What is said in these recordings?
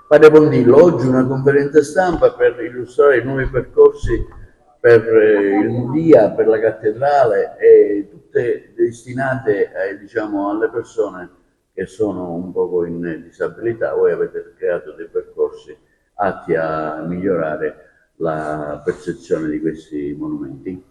Padre Pondillo, oggi una conferenza stampa per illustrare i nuovi percorsi per il Mudia, per la cattedrale e tutte destinate diciamo, alle persone che sono un poco in disabilità. Voi avete creato dei percorsi atti a migliorare la percezione di questi monumenti.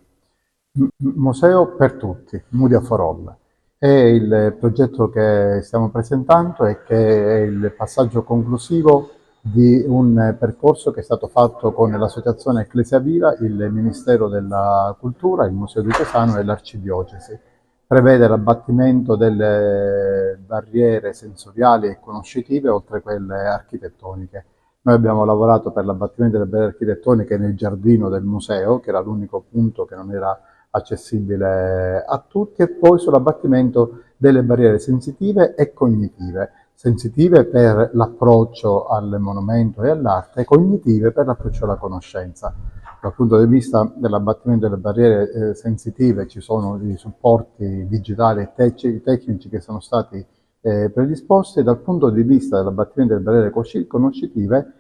Museo per tutti, Mudia for All. È il progetto che stiamo presentando e che è il passaggio conclusivo di un percorso che è stato fatto con l'associazione Ecclesia Viva, il Ministero della Cultura, il Museo Diocesano e l'Arcidiocesi. Prevede l'abbattimento delle barriere sensoriali e conoscitive oltre quelle architettoniche. Noi abbiamo lavorato per l'abbattimento delle barriere architettoniche nel giardino del museo, che era l'unico punto che non era accessibile a tutti, e poi sull'abbattimento delle barriere sensitive e cognitive. Sensitive per l'approccio al monumento e all'arte, cognitive per l'approccio alla conoscenza. Dal punto di vista dell'abbattimento delle barriere sensitive ci sono dei supporti digitali e tecnici che sono stati predisposti. Dal punto di vista dell'abbattimento delle barriere conoscitive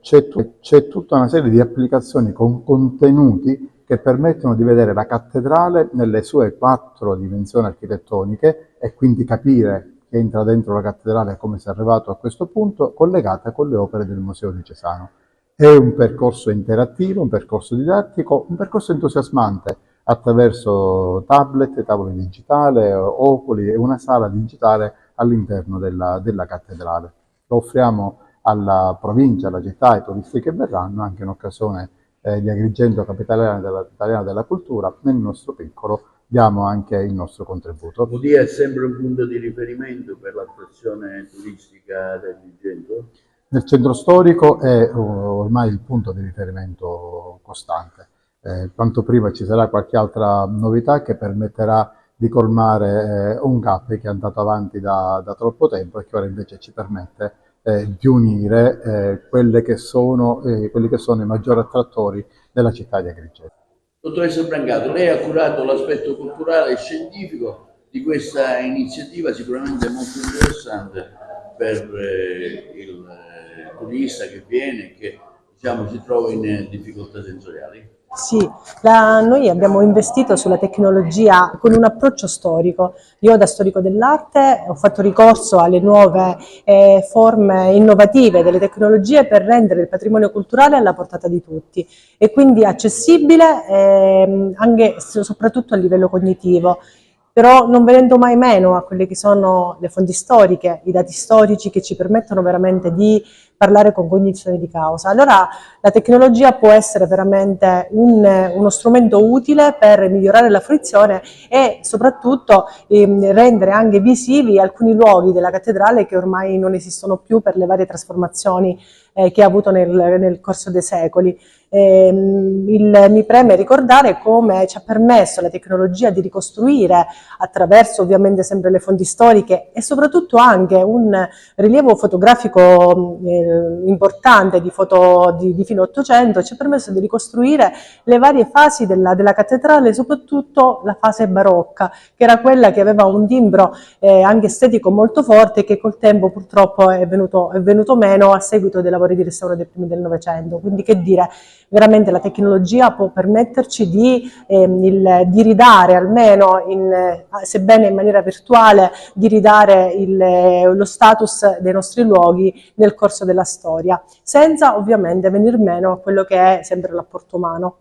c'è tutta una serie di applicazioni con contenuti che permettono di vedere la cattedrale nelle sue 4 dimensioni architettoniche e quindi capire che entra dentro la cattedrale e come si è arrivato a questo punto, collegata con le opere del Museo Diocesano. È un percorso interattivo, un percorso didattico, un percorso entusiasmante attraverso tablet, tavole digitali, oculi e una sala digitale all'interno della cattedrale. Lo offriamo alla provincia, alla città, ai turisti che verranno, anche in occasione di Agrigento, capitale italiana della cultura. Nel nostro piccolo diamo anche il nostro contributo. Mudia è sempre un punto di riferimento per l'attrazione turistica di Agrigento? Nel centro storico è ormai il punto di riferimento costante. Quanto prima ci sarà qualche altra novità che permetterà di colmare un gap che è andato avanti da troppo tempo e che ora invece ci permette di unire quelli che sono i maggiori attrattori della città di Agrigento. Dottoressa Brancato, lei ha curato l'aspetto culturale e scientifico di questa iniziativa sicuramente molto interessante per il turista che viene e che diciamo, si trova in difficoltà sensoriali. Sì, noi abbiamo investito sulla tecnologia con un approccio storico. Io da storico dell'arte ho fatto ricorso alle nuove forme innovative delle tecnologie per rendere il patrimonio culturale alla portata di tutti e quindi accessibile anche soprattutto a livello cognitivo, però non venendo mai meno a quelle che sono le fonti storiche, i dati storici che ci permettono veramente di parlare con cognizione di causa. Allora la tecnologia può essere veramente uno strumento utile per migliorare la fruizione e soprattutto rendere anche visivi alcuni luoghi della cattedrale che ormai non esistono più per le varie trasformazioni che ha avuto nel corso dei secoli. Mi preme ricordare come ci ha permesso la tecnologia di ricostruire attraverso ovviamente sempre le fonti storiche e soprattutto anche un rilievo fotografico importante di fine 800, ci ha permesso di ricostruire le varie fasi della cattedrale, soprattutto la fase barocca, che era quella che aveva un timbro anche estetico molto forte che col tempo purtroppo è venuto meno a seguito dei lavori di restauro dei primi del Novecento. Quindi che dire, veramente la tecnologia può permetterci di ridare almeno, sebbene in maniera virtuale, di ridare lo status dei nostri luoghi nel corso della storia, senza ovviamente venir meno a quello che è sempre l'apporto umano.